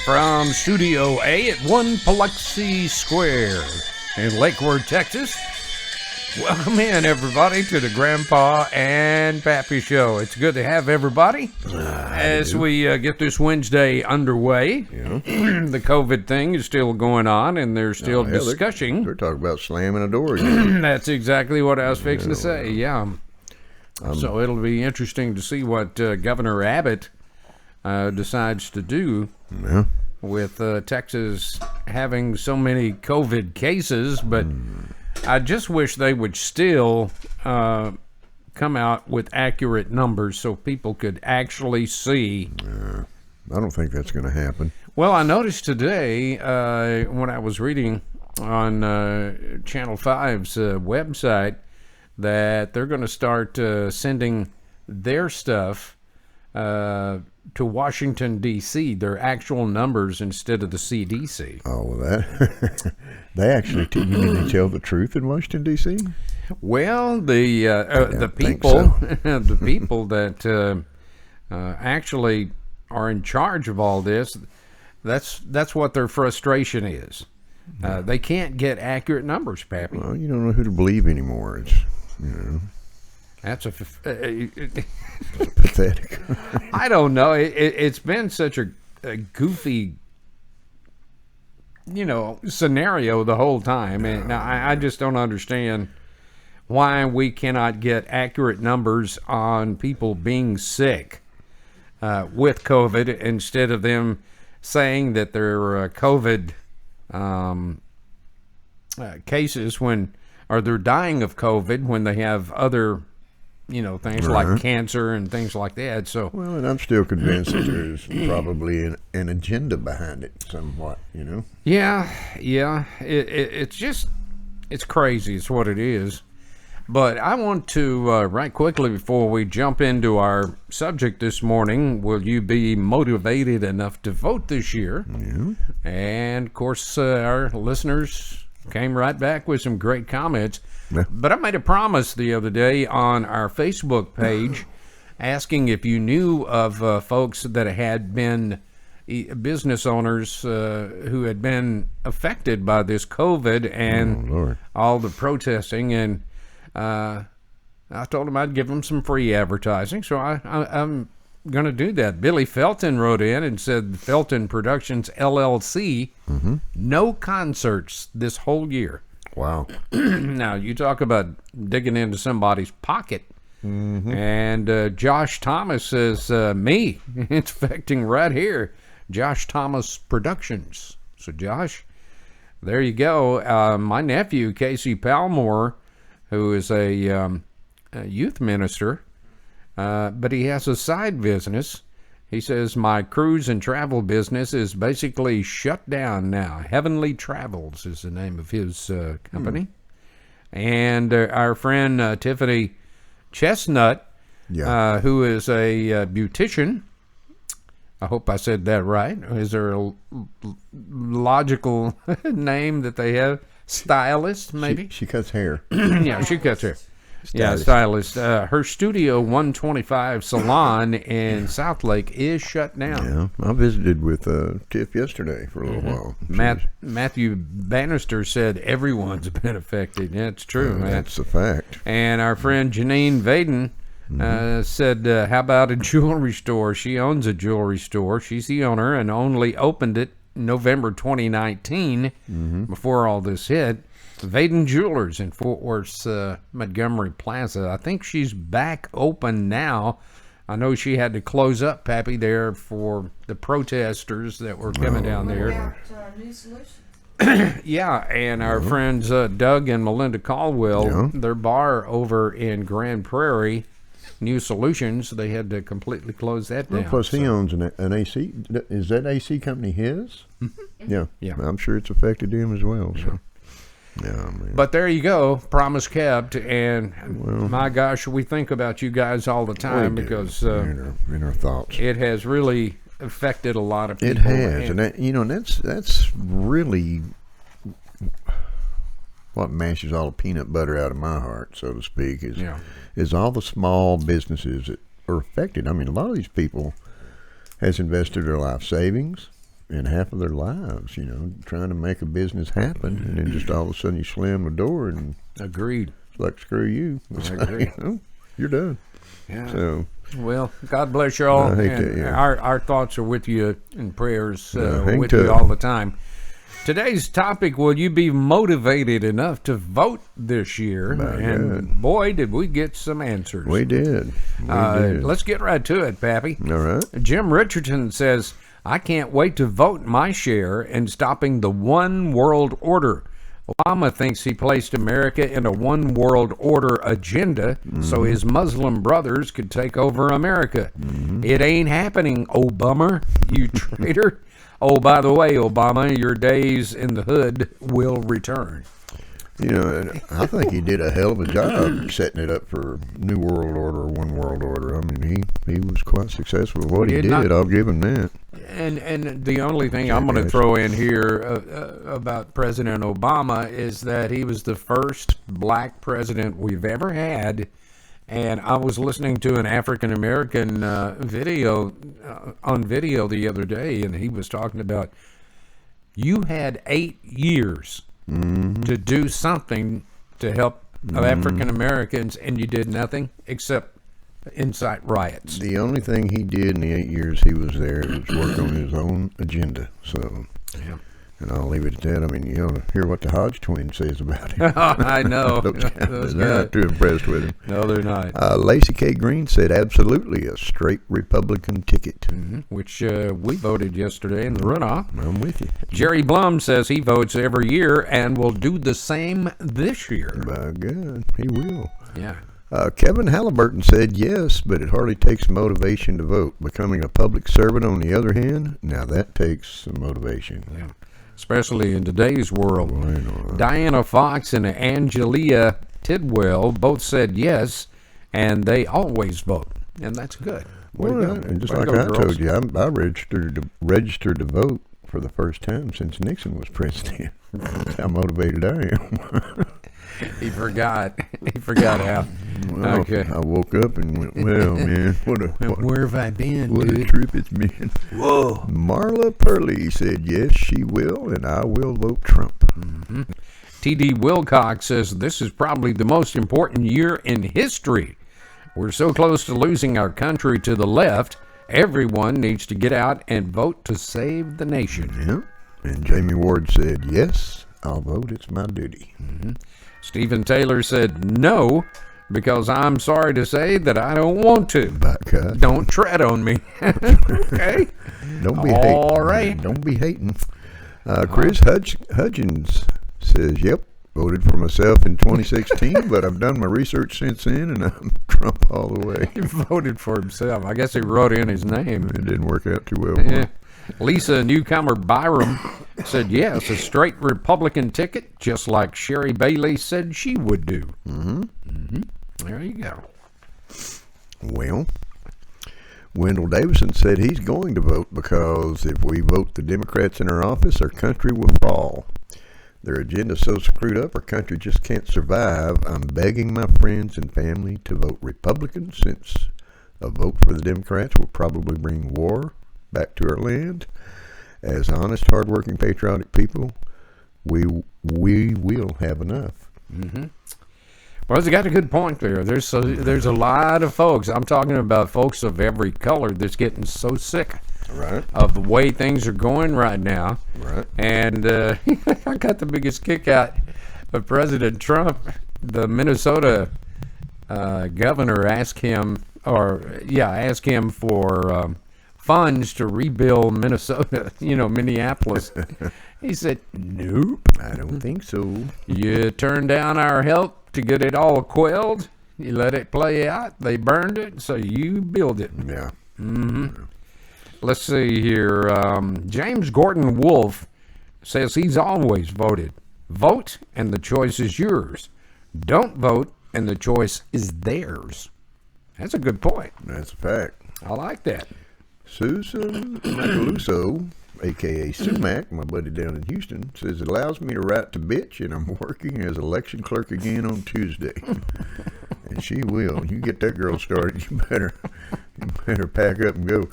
from Studio A at 1 Biloxi Square in Lake Worth, Texas. Welcome in, everybody, to the Grandpa and Pappy Show. It's good to have everybody as we get this Wednesday underway. Yeah. The COVID thing is still going on, and they're still discussing. They're talking about slamming a door again. That's exactly what I was fixing to say, yeah. So it'll be interesting to see what Governor Abbott decides to do with Texas having so many COVID cases, but I just wish they would still come out with accurate numbers so people could actually see. I don't think that's going to happen. Well, I noticed today when I was reading on Channel 5's website that they're going to start sending their stuff to Washington, D.C., their actual numbers instead of the CDC. Oh, well, that they actually they tell the truth in Washington, D.C.? Well, the people, the people that actually are in charge of all this, that's what their frustration is. They can't get accurate numbers, Pappy. Well, you don't know who to believe anymore. It's, That's pathetic. I don't know. It's been such a goofy, scenario the whole time. And I just don't understand why we cannot get accurate numbers on people being sick with COVID instead of them saying that they're COVID cases or they're dying of COVID when they have other things like cancer and things like that. So, well, and I'm still convinced that there's probably an agenda behind it somewhat, Yeah. It's crazy. It's what it is. But I want to, right quickly before we jump into our subject this morning, will you be motivated enough to vote this year? Yeah. And, of course, our listeners came right back with some great comments. Yeah. But I made a promise the other day on our Facebook page asking if you knew of folks that had been business owners who had been affected by this COVID and all the protesting. And I told them I'd give them some free advertising. So I'm going to do that. Billy Felton wrote in and said Felton Productions LLC, no concerts this whole year. Wow. Now, you talk about digging into somebody's pocket. And Josh Thomas says, me, it's affecting right here. Josh Thomas Productions. So, Josh, there you go. My nephew, Casey Palmore, who is a youth minister, but he has a side business. He says, my cruise and travel business is basically shut down now. Heavenly Travels is the name of his company. And our friend Tiffany Chestnut, who is a beautician, I hope I said that right. Is there a logical name that they have? Stylist, maybe? She cuts hair. Yeah, she cuts hair. Stylist. Her Studio 125 salon in Southlake is shut down. Yeah, I visited with Tiff yesterday for a little while. Matthew Bannister said everyone's been affected. That's true, man. That's a fact. And our friend Janine Vaden said, how about a jewelry store? She owns a jewelry store. She's the owner and only opened it November 2019 before all this hit. Vaden Jewelers in Fort Worth's Montgomery Plaza. I think she's back open now. I know she had to close up, Pappy, there for the protesters that were coming down there. New Solutions. Yeah, and our friends Doug and Melinda Caldwell, their bar over in Grand Prairie, New Solutions, they had to completely close that down. Plus, he owns an AC. Is that AC company his? Yeah. I'm sure it's affected him as well. So. Yeah, man. But there you go, promise kept, and my gosh, we think about you guys all the time because in our thoughts, it has really affected a lot of people. It has, and that's really what mashes all the peanut butter out of my heart, so to speak, is all the small businesses that are affected. I mean, a lot of these people has invested their life savings, in half of their lives, trying to make a business happen, and then just all of a sudden you slam the door and Agreed. it's like, screw you. I agree. You're done. Yeah. So, well, God bless you all. I hate And that, yeah. our thoughts are with you and prayers hang with tough. you all the time. Today's topic, will you be motivated enough to vote this year? My and God. boy, did we get some answers. we did. We did. Let's get right to it, Pappy. All right. Jim Richardson says, I can't wait to vote my share in stopping the one world order. Obama thinks he placed America in a one world order agenda so his Muslim brothers could take over America. It ain't happening, Obama, you traitor. Oh, by the way, Obama, your days in the hood will return. And I think he did a hell of a job setting it up for New World Order, One World Order. I mean, he was quite successful with what he did. I'll give him that. And the only thing I'm going to throw in here about President Obama is that he was the first black president we've ever had. And I was listening to an African American video on video the other day, and he was talking about you had 8 years to do something to help African Americans, and you did nothing except incite riots. The only thing he did in the 8 years he was there was work on his own agenda. So, Yeah. and I'll leave it at that. I mean, you ought to hear what the Hodge twins says about him. I know. They're not too impressed with him. No, they're not. Lacey K. Green said, absolutely, a straight Republican ticket. Which we voted yesterday in the runoff. I'm with you. Jerry Blum says he votes every year and will do the same this year. By God, he will. Yeah. Kevin Halliburton said yes, but it hardly takes motivation to vote. Becoming a public servant, on the other hand, now that takes some motivation. Yeah. Especially in today's world. Well, Diana Fox and Angelia Tidwell both said yes, and they always vote. And that's good. Way to go. and just Way to like go, I girls. told you, I registered to vote for the first time since Nixon was president. That's how motivated I am. He forgot. He forgot how. Well, Okay. I woke up and went, well, man, Where have I been, what a dude? trip it's been. Whoa. Marla Purley said yes, she will, and I will vote Trump. T.D. Wilcox says this is probably the most important year in history. We're so close to losing our country to the left. Everyone needs to get out and vote to save the nation. Yeah. And Jamie Ward said, yes, I'll vote. It's my duty. Stephen Taylor said no, because I'm sorry to say that I don't want to. By God. Don't tread on me. Okay. Don't be All hating. right. Don't be hating. Chris Hudgens says, yep, voted for myself in 2016, but I've done my research since then, and I'm Trump all the way. He voted for himself. I guess he wrote in his name. It didn't work out too well for Yeah. him. Lisa Newcomer Byram said yes, a straight Republican ticket, just like Sherry Bailey said she would do. There you go. Well, Wendell Davison said he's going to vote because if we vote the Democrats in our office, our country will fall. Their agenda's so screwed up, our country just can't survive. I'm begging my friends and family to vote Republican, since a vote for the Democrats will probably bring war back to our land. As honest, hardworking, patriotic people, we will have enough. Well, you got a good point there. There's a lot of folks. I'm talking about folks of every color that's getting so sick Right. of the way things are going right now. Right. And I got the biggest kick out of President Trump. The Minnesota governor asked him for funds to rebuild Minnesota, Minneapolis. He said, nope. I don't think so. You turned down our help to get it all quelled. You let it play out. They burned it, so you build it. Yeah. Let's see here. James Gordon Wolf says he's always voted. Vote, and the choice is yours. Don't vote, and the choice is theirs. That's a good point. That's a fact. I like that. Susan Macaluso, a.k.a. Sumac, my buddy down in Houston, says it allows me to write to bitch, and I'm working as election clerk again on Tuesday. And she will. You get that girl started, you better pack up and go.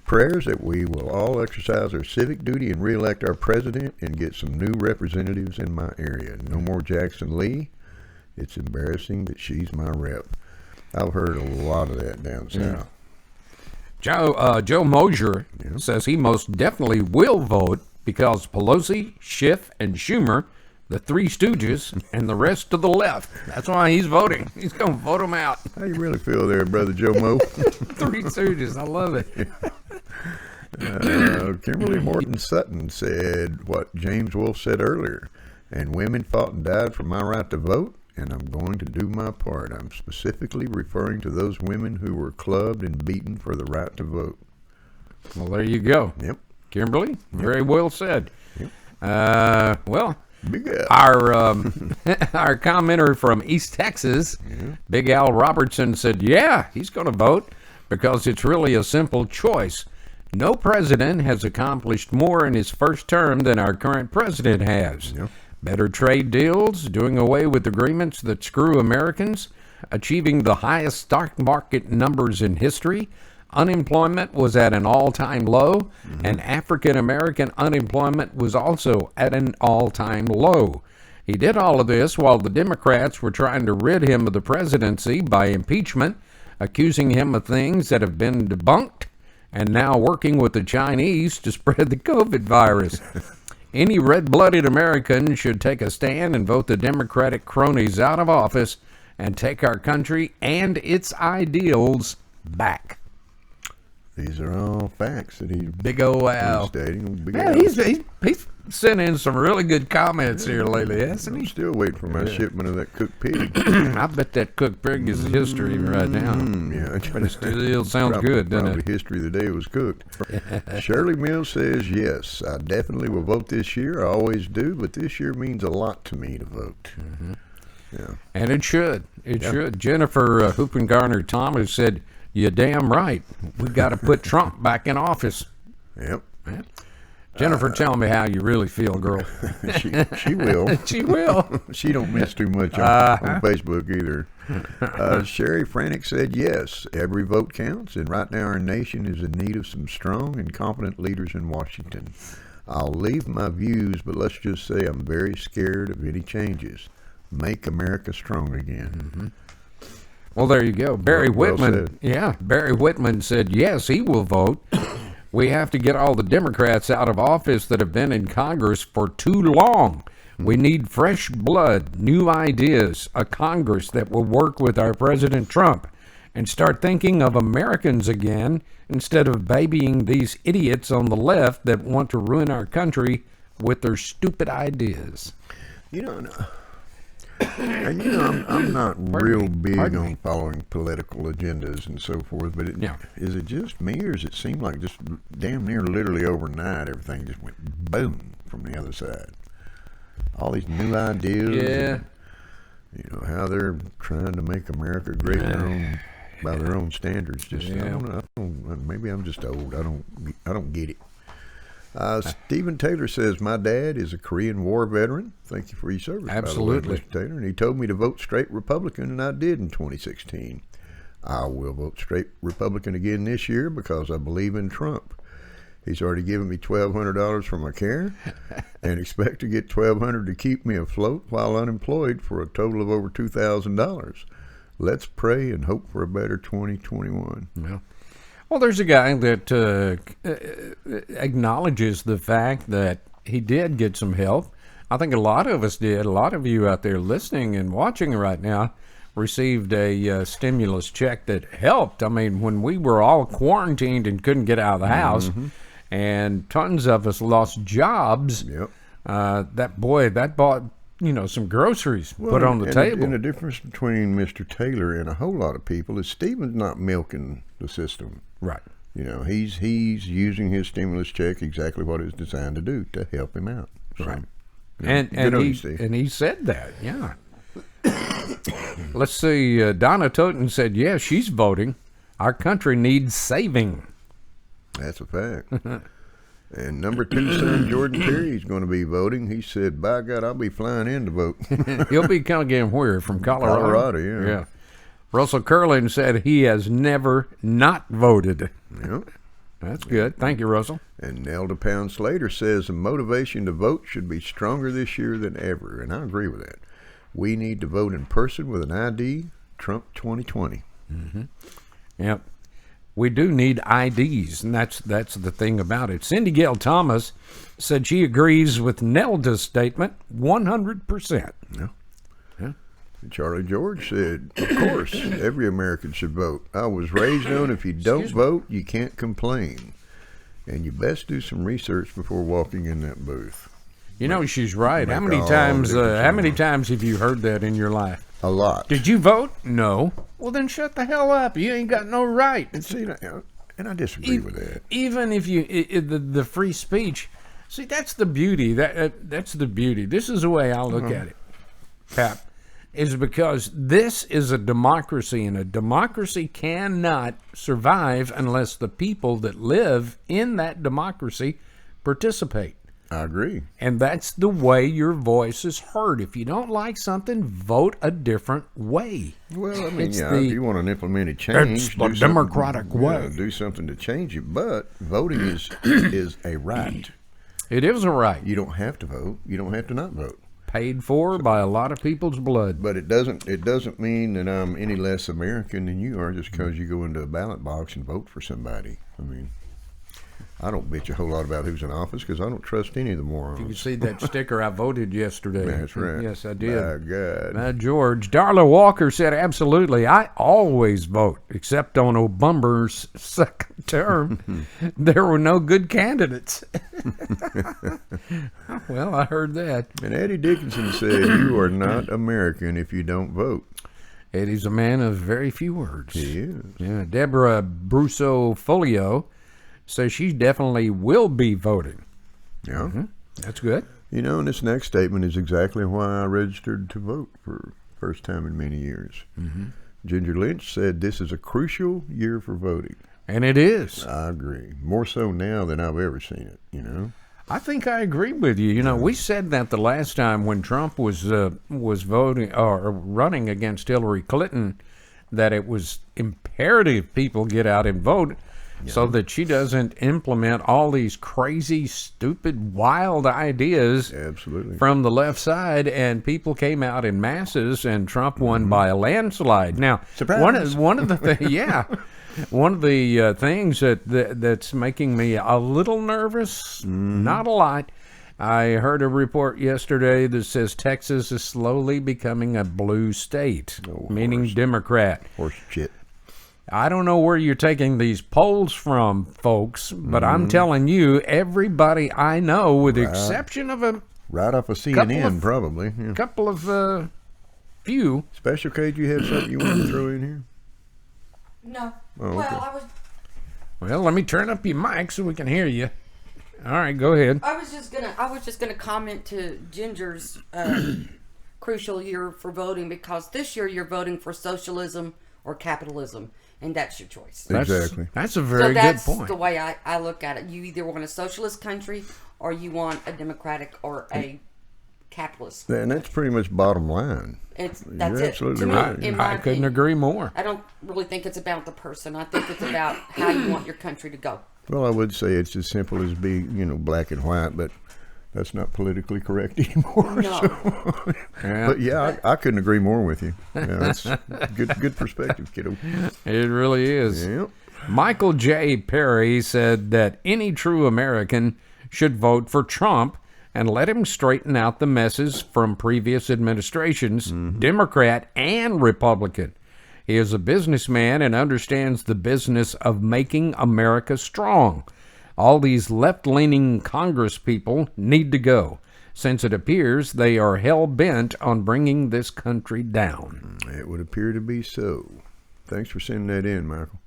Prayers that we will all exercise our civic duty and reelect our president and get some new representatives in my area. No more Jackson Lee. It's embarrassing that she's my rep. I've heard a lot of that down south. Joe Mosier says he most definitely will vote because Pelosi, Schiff, and Schumer, the Three Stooges, and the rest of the left. That's why he's voting. He's going to vote them out. How you really feel there, Brother Joe Mo? Three Stooges. I love it. Kimberly Morton Sutton said what James Wolfe said earlier, and women fought and died for my right to vote, and I'm going to do my part. I'm specifically referring to those women who were clubbed and beaten for the right to vote. Well, there you go. Yep. Kimberly, very well said. Yep. Big our our commenter from East Texas, Big Al Robertson, said, yeah, he's going to vote because it's really a simple choice. No president has accomplished more in his first term than our current president has. Yep. Better trade deals, doing away with agreements that screw Americans, achieving the highest stock market numbers in history. Unemployment was at an all-time low, and African-American unemployment was also at an all-time low. He did all of this while the Democrats were trying to rid him of the presidency by impeachment, accusing him of things that have been debunked, and now working with the Chinese to spread the COVID virus. Any red-blooded American should take a stand and vote the Democratic cronies out of office and take our country and its ideals back. These are all facts that he's Big O Al. stating. Big Yeah, Al. he's sent in some really good comments here lately, hasn't I'm he? still waiting for my shipment of that cooked pig. I bet that cooked pig is history right now. Yeah, But it still sounds probably, good, doesn't probably it? history of the day it was cooked. Shirley Mills says, yes, I definitely will vote this year. I always do, but this year means a lot to me to vote. Yeah. And it should. It should. Jennifer Hoopengarner Thomas said, you're damn right. We got to put Trump back in office. Yep. Yeah. Jennifer, tell me how you really feel, girl. She will. She will. She don't miss too much on Facebook either. Sherry Frantic said, yes, every vote counts, and right now our nation is in need of some strong and competent leaders in Washington. I'll leave my views, but let's just say I'm very scared of any changes. Make America strong again. Well, there you go. Barry Well Whitman. said. Yeah, Barry Whitman said, yes, he will vote. We have to get all the Democrats out of office that have been in Congress for too long. We need fresh blood, new ideas, a Congress that will work with our President Trump and start thinking of Americans again instead of babying these idiots on the left that want to ruin our country with their stupid ideas. You know, and I'm not real big on following political agendas and so forth, but is it just me, or does it seem like just damn near literally overnight everything just went boom from the other side? All these new ideas. Yeah. And, how they're trying to make America great by their own standards. Just I don't know. Maybe I'm just old. I don't get it. Stephen Taylor says, my dad is a Korean War veteran. Thank you for your service, Absolutely. by the way, Mr. Taylor. And he told me to vote straight Republican, and I did in 2016. I will vote straight Republican again this year because I believe in Trump. He's already given me $1,200 for my care and expect to get $1,200 to keep me afloat while unemployed for a total of over $2,000. Let's pray and hope for a better 2021. Yeah. Well, there's a guy that acknowledges the fact that he did get some help. I think a lot of us did. A lot of you out there listening and watching right now received a stimulus check that helped. I mean, when we were all quarantined and couldn't get out of the house, and tons of us lost jobs, that bought some groceries, put on the table. And the difference between Mr. Taylor and a whole lot of people is Stephen's not milking the system. Right. He's using his stimulus check exactly what it's designed to do, to help him out. So, Right. good on you, Steve. And he said that, yeah. Let's see. Donna Toten said, yeah, she's voting. Our country needs saving. That's a fact. And number 2 son, Jordan Terry, is going to be voting. He said, by God, I'll be flying in to vote. He'll be coming where? From Colorado? Colorado, yeah. Yeah. Russell Curlin said he has never not voted. Yep. That's good. Thank you, Russell. And Nelda Pound Slater says the motivation to vote should be stronger this year than ever. And I agree with that. We need to vote in person with an ID, Trump 2020. Yep. We do need IDs, and that's the thing about it. Cindy Gale Thomas said she agrees with Nelda's statement 100%. Yeah. Yeah. Charlie George said, of course, every American should vote. I was raised on if you don't vote, you can't complain. And you best do some research before walking in that booth. You know, she's right. How Make many all times the difference in the world. have you heard that in your life? A lot. Did you vote? No. Well, then shut the hell up. You ain't got no right. And see, and I disagree with that. Even if you the free speech, see, that's the beauty. That's the beauty. This is the way I look at it, Pap, is because this is a democracy, and a democracy cannot survive unless the people that live in that democracy participate. I agree. And that's the way your voice is heard. If you don't like something, vote a different way. Well, I mean, It's yeah, the- if you want to implement change, It's the do something- democratic way. Yeah, do something to change it. But voting is a right. It is a right, You don't have to vote. You don't have to not vote. paid for by a lot of people's blood. But it doesn't mean that I'm any less American than you are just because you go into a ballot box and vote for somebody. I mean, I don't bitch a whole lot about who's in office because I don't trust any of the morons. You see that sticker? I voted yesterday. That's right. Yes, I did. My God. George. Darla Walker said, absolutely. I always vote, except on Obama's second term. There were no good candidates. Well, I heard that. And Eddie Dickinson said, you are not American if you don't vote. Eddie's a man of very few words. He is. Yeah, Deborah Brusso Folio says she definitely will be voting. Yeah. That's good. You know, and this next statement is exactly why I registered to vote for first time in many years. Ginger Lynch said this is a crucial year for voting. And it is. I agree. More so now than I've ever seen it, you know? I think I agree with you. You know, we said that the last time when Trump was voting or running against Hillary Clinton, that it was imperative people get out and vote so that she doesn't implement all these crazy, stupid, wild ideas Absolutely. from the left side, and people came out in masses, and Trump won by a landslide. Now, Surprise. one of the one of the things that's making me a little nervous, not a lot. I heard a report yesterday that says Texas is slowly becoming a blue state, meaning Democrat. Horse shit. I don't know where you're taking these polls from, folks, but I'm telling you, everybody I know, with the exception of a Right off of CNN, probably. Yeah. couple of few. Special K, do you have something you want to throw in here? No. Oh, Well, okay. Well, let me turn up your mic so we can hear you. All right, go ahead. I was just gonna comment to Ginger's crucial year for voting, because this year you're voting for socialism or capitalism, and that's your choice. Exactly. That's a So very good that's point. the way I look at it. You either want a socialist country or you want a democratic or a capitalist. And that's pretty much bottom line. That's You're it. absolutely To me, right. in my I couldn't opinion. agree more. I don't really think it's about the person. I think it's about how you want your country to go. Well, I would say it's as simple as black and white, but that's not politically correct anymore. No. So. Yeah, But yeah, I couldn't agree more with you. Yeah, that's good perspective, kiddo. it really is. Yep. Michael J. Perry said that any true American should vote for Trump and let him straighten out the messes from previous administrations, Democrat and Republican. He is a businessman and understands the business of making America strong. All these left-leaning Congress people need to go, since it appears they are hell-bent on bringing this country down. It would appear to be so. Thanks for sending that in, Michael.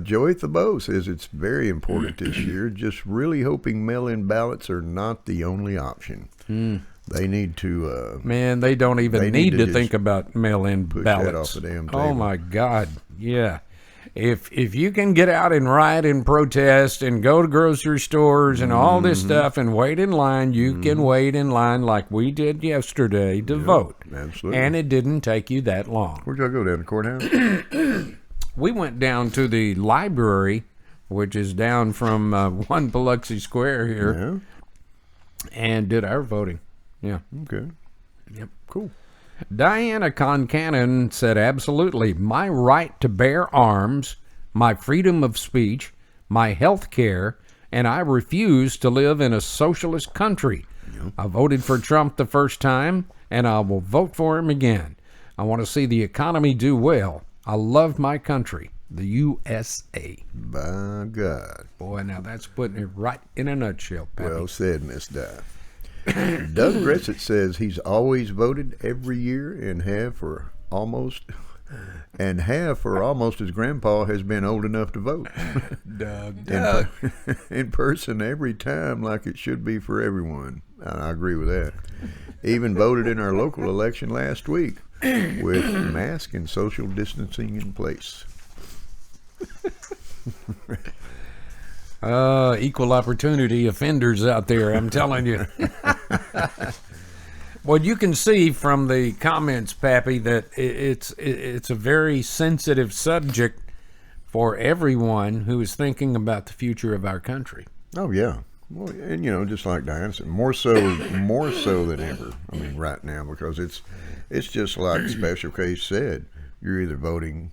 Joey Thabeau says it's very important this year, just really hoping mail-in ballots are not the only option. They need to... Man, they don't even They need need to to just think about mail-in push that ballots. off the damn Oh table. my God, yeah. If you can get out and riot and protest and go to grocery stores and all this stuff and wait in line, you can wait in line like we did yesterday to vote. absolutely. And it didn't take you that long. Where'd y'all go, down the courthouse? We went down to the library which is down from 1 Biloxi Square here, Yeah. and did our voting. Yeah. Okay. Yep. Cool. Diana Concannon said, absolutely. My right to bear arms, my freedom of speech, my health care, and I refuse to live in a socialist country. I voted for Trump the first time, and I will vote for him again. I want to see the economy do well. I love my country, the USA. By God. Boy, now that's putting it right in a nutshell, Pappy. Well said, Miss Di. Doug Grissett says he's always voted every year and have for almost his grandpa has been old enough to vote. Doug. In person every time, like it should be for everyone. And I agree with that. Even voted in our local election last week with mask and social distancing in place. Equal opportunity offenders out there, I'm telling you. Well, you can see from the comments, Pappy, that it's a very sensitive subject for everyone who is thinking about the future of our country. Oh yeah, well, and just like Diana said, more so than ever. I mean, right now, because it's just like Special Case said. You're either voting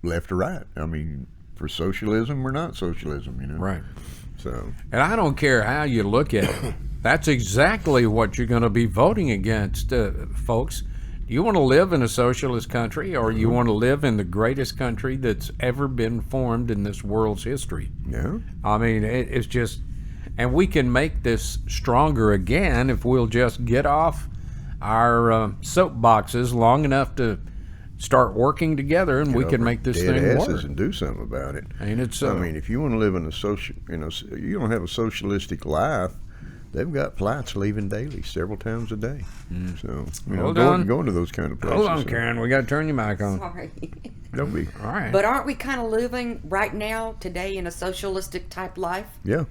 left or right. I mean, for socialism or not socialism, Right. So, and I don't care how you look at it. That's exactly what you're going to be voting against, folks. Do you want to live in a socialist country, or you want to live in the greatest country that's ever been formed in this world's history? yeah. I mean, it's just, and we can make this stronger again if we'll just get off our soapboxes long enough to start working together, and we can make this Dead thing asses work. and do something about it. Ain't it so? I mean, if you want to live in a you don't have a socialistic life. They've got flights leaving daily, several times a day. So, Hold on. going to those kind of places. Hold on, Karen. We got to turn your mic on. Sorry. Don't be. All right. But aren't we kind of living right now, today, in a socialistic type life? Yeah.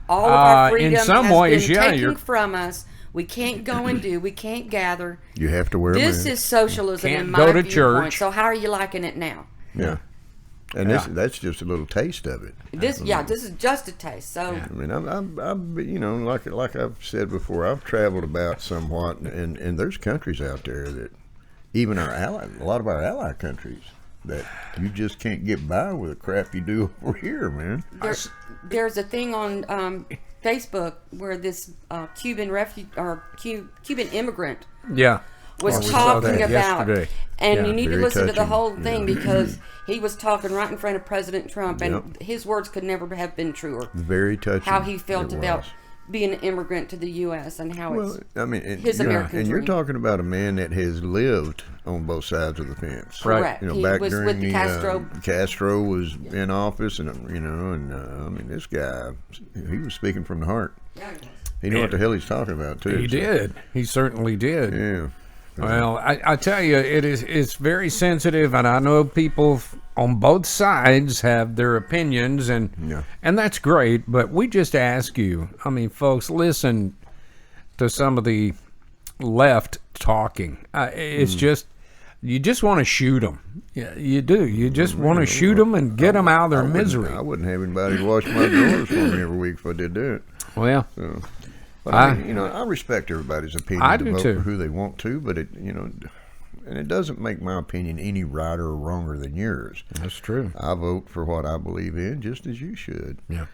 All of our freedom in some has ways, been yeah, taken you're- from us. We can't go and do. We can't gather. You have to wear a This mask. is socialism Can't in my go to viewpoint. church. So how are you liking it now? Yeah. And that's just a little taste of it. This is just a taste. So I mean, I'm like I've said before, I've traveled about somewhat, and there's countries out there that even a lot of our ally countries that you just can't get by with the crap you do over here, man. there's a thing on Facebook where this Cuban Cuban immigrant Yeah. was we saw talking that about, yesterday. and Yeah, you need to very listen to the touching. whole thing Yeah. because he was talking right in front of President Trump, and Yep. his words could never have been truer. Very touching. How he felt it about was. being an immigrant to the U.S. and how Well, it's I mean, and, his American and you're dream. talking about a man that has lived on both sides of the fence. Right. correct. You know, He back was during with Castro. Castro was in office, and I mean, this guy, he was speaking from the heart. He knew what the hell he's talking about too. He so, did. He certainly did. Yeah. Well, I tell you, it's very sensitive, and I know people on both sides have their opinions, and Yeah. and that's great. But we just ask you, I mean, folks, listen to some of the left talking. It's just you just want to shoot them. Yeah, you do. You just want to shoot them and get them out of their misery. I wouldn't have anybody to wash my drawers for me every week if I did that. Well, So, but I mean, I respect everybody's opinion I to do vote too. for who they want to, but and it doesn't make my opinion any righter or wronger than yours. that's true. I vote for what I believe in, just as you should. Yeah.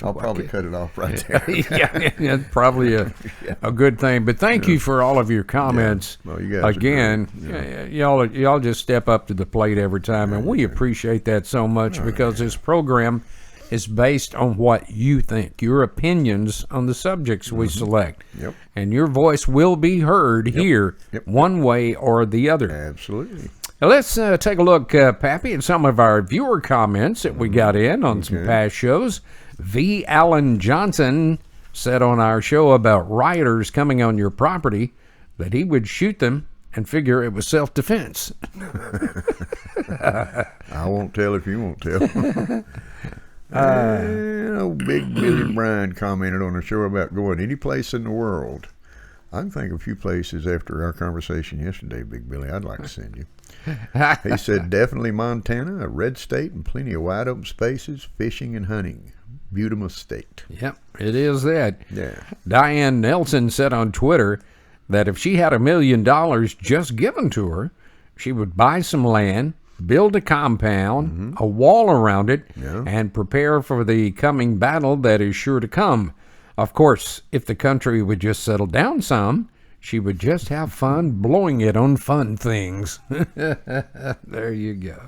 I'll probably cut it off right there. Yeah, that's probably a good thing. But thank you for all of your comments. Well, you guys are Again, y'all just step up to the plate every time, and we appreciate that so much because this program is based on what you think, your opinions on the subjects we select. Yep. And your voice will be heard here Yep. one way or the other. Absolutely. Now, let's take a look, Pappy, at some of our viewer comments that we got in on some past shows. V. Allen Johnson said on our show about rioters coming on your property that he would shoot them and figure it was self-defense. I won't tell if you won't tell. Big Billy Bryan commented on a show about going any place in the world I can think of a few places after our conversation yesterday, Big Billy, I'd like to send you. He said, definitely Montana, a red state and plenty of wide open spaces, fishing and hunting. Beautiful state. Yep, it is that. Yeah. Diane Nelson said on Twitter that if she had $1 million just given to her, she would buy some land, build a compound, a wall around it, and prepare for the coming battle that is sure to come. Of course, if the country would just settle down some, she would just have fun blowing it on fun things. There you go.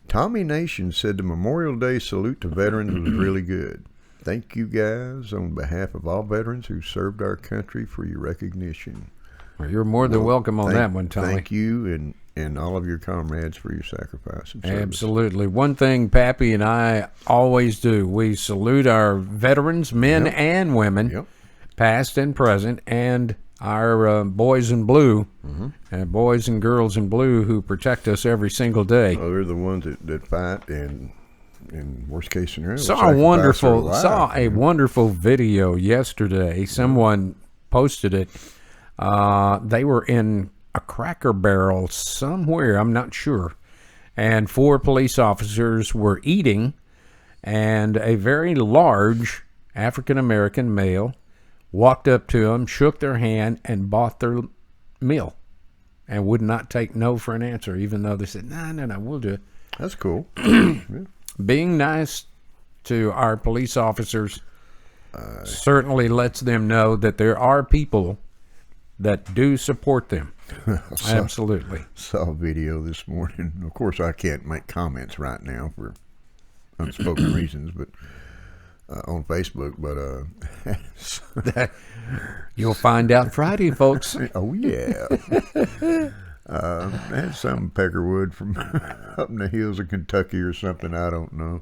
Tommy Nation said the Memorial Day salute to veterans was really good. Thank you guys on behalf of all veterans who served our country for your recognition. Well, you're more than welcome on that one, Tommy. Thank you and all of your comrades for your sacrifice and service. Absolutely. One thing Pappy and I always do, we salute our veterans, men and women, past and present, and our boys in blue, and boys and girls in blue who protect us every single day. Oh, they're the ones that fight and in worst case scenario. Saw a wonderful video yesterday. Someone posted it. They were in a Cracker Barrel somewhere, I'm not sure, and 4 police officers were eating, and a very large African-American male walked up to them, shook their hand, and bought their meal, and would not take no for an answer, even though they said, no, we'll do it. That's cool. Being nice to our police officers certainly lets them know that there are people that do support them. Absolutely. Saw a video this morning. Of course, I can't make comments right now for unspoken reasons, but on Facebook. But you'll find out Friday, folks. Oh yeah. Had some Peckerwood from up in the hills of Kentucky or something, I don't know,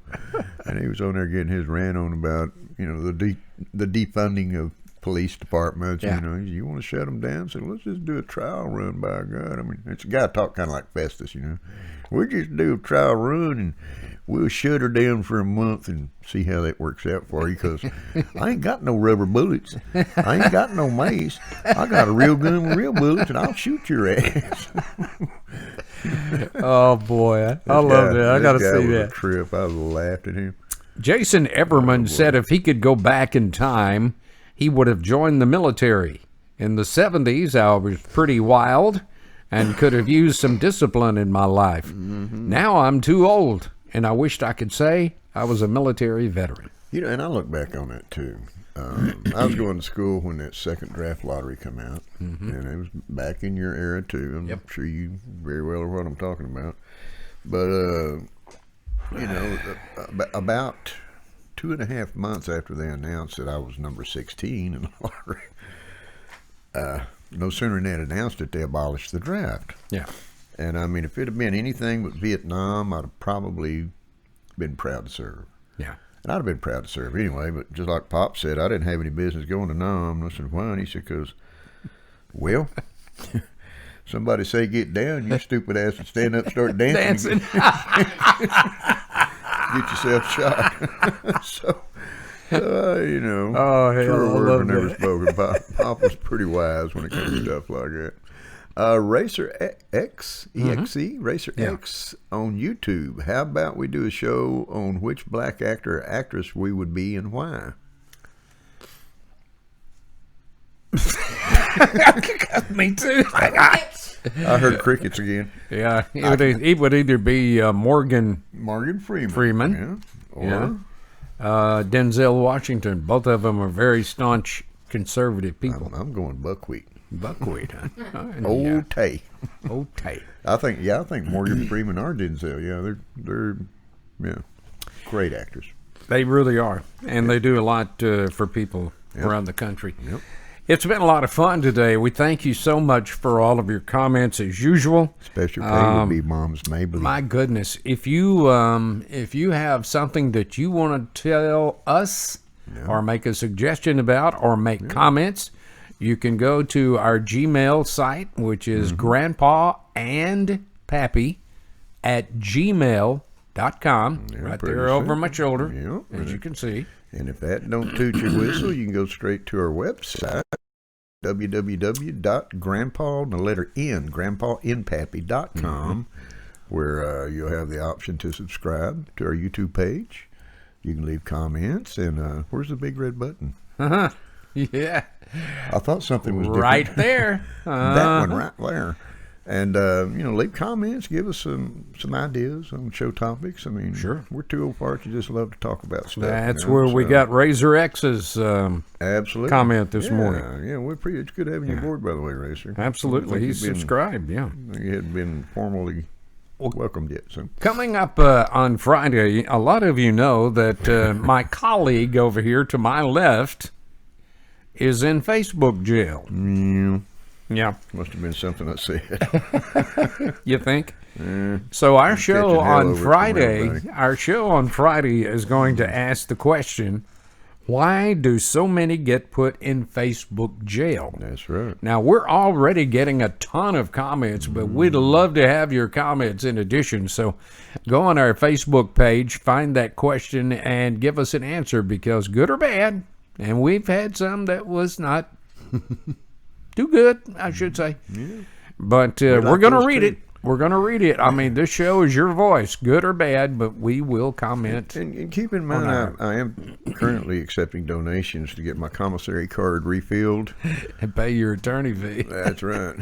and he was on there getting his rant on about the defunding of police departments. You want to shut them down, so let's just do a trial run, by God. I mean, it's a guy talk kind of like Festus, we just do a trial run and we'll shut her down for a month and see how that works out for you, because I ain't got no rubber bullets, I ain't got no mace, I got a real gun with real bullets and I'll shoot your ass. Oh boy, I love that. I gotta see that. A trip. I laughed at him. Jason Everman said if he could go back in time, he would have joined the military. In the 70s, I was pretty wild and could have used some discipline in my life. Now I'm too old, and I wished I could say I was a military veteran. And I look back on that too. I was going to school when that second draft lottery come out, and it was back in your era too. I'm sure you very well are what I'm talking about. But about 2.5 months after they announced that I was number 16 in the lottery, no sooner than they had announced it, they abolished the draft. Yeah. And I mean, if it had been anything but Vietnam, I'd have probably been proud to serve. Yeah. And I'd have been proud to serve anyway, but just like Pop said, I didn't have any business going to Nam. I said, why? And he said, because, well, somebody say get down, you stupid ass would stand up and start dancing. Get yourself shot. So, Oh, hell, true I word love but never that. spoken. Pop was pretty wise when it came to stuff like that. Racer X, EXE, Racer X on YouTube. How about we do a show on which black actor or actress we would be and why? Me too. I heard crickets again. Yeah, he would either be Morgan Freeman. Yeah. Or Denzel Washington. Both of them are very staunch conservative people. I'm going Buckwheat. Buckwheat, huh? Old Tay. Old Tay. I think Morgan Freeman or Denzel. Yeah, they're great actors. They really are, and they do a lot for people around the country. Yep. It's been a lot of fun today. We thank you so much for all of your comments as usual. Special K would be Mom's Maybelline. My goodness, if you have something that you want to tell us or make a suggestion about or make comments, you can go to our Gmail site, which is grandpaandpappy@gmail.com. Right there over my shoulder, as you can see. And if that don't toot your whistle, you can go straight to our website, www.grandpa, the letter N, grandpanpappy.com, where you'll have the option to subscribe to our YouTube page. You can leave comments, and where's the big red button? Uh-huh. Yeah. I thought something was different. Right there. That one right there. And, leave comments, give us some ideas on show topics. I mean, Sure. We're two old farts who just love to talk about stuff. That's where we got Razor X's absolutely comment this morning. Yeah, it's good having you aboard, by the way, Racer. Absolutely. He's subscribed, yeah. You hadn't been formally welcomed yet. So Coming up on Friday, a lot of you know that my colleague over here to my left is in Facebook jail. Yeah. Must have been something I said. You think? So our show catching hell on over it from Friday, everybody. is going to ask the question, why do so many get put in Facebook jail? That's right. Now, we're already getting a ton of comments, but we'd love to have your comments in addition. So go on our Facebook page, find that question, and give us an answer, because good or bad, and we've had some that was not too good, I should say. Yeah. But we're going to read it. We're going to read it. I mean, this show is your voice, good or bad, but we will comment. And keep in mind, I am currently accepting donations to get my commissary card refilled. And pay your attorney fee. That's right.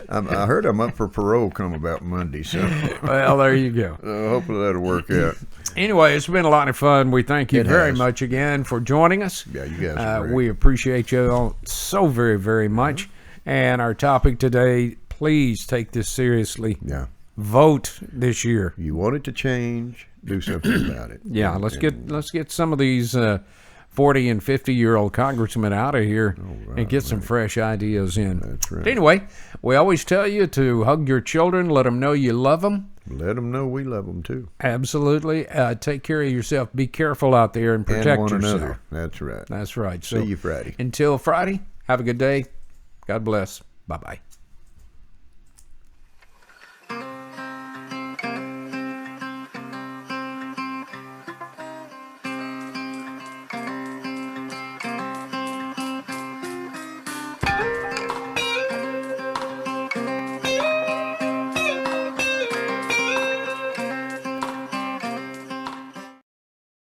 I heard I'm up for parole come about Monday, so. Well, there you go. Hopefully that'll work out. Anyway, it's been a lot of fun. We thank you very has. much again for joining us. Yeah, you guys are great. We appreciate you all so very, very much. And our topic today, please take this seriously. Yeah. Vote this year. You want it to change, do something about it. Yeah, let's get some of these 40 and 50-year-old congressmen out of here and get some fresh ideas in. That's right. But anyway, we always tell you to hug your children, let them know you love them. Let them know we love them too. Absolutely. Take care of yourself. Be careful out there and protect And one yourself. another. That's right. That's right. See you Friday. Until Friday, have a good day. God bless. Bye-bye.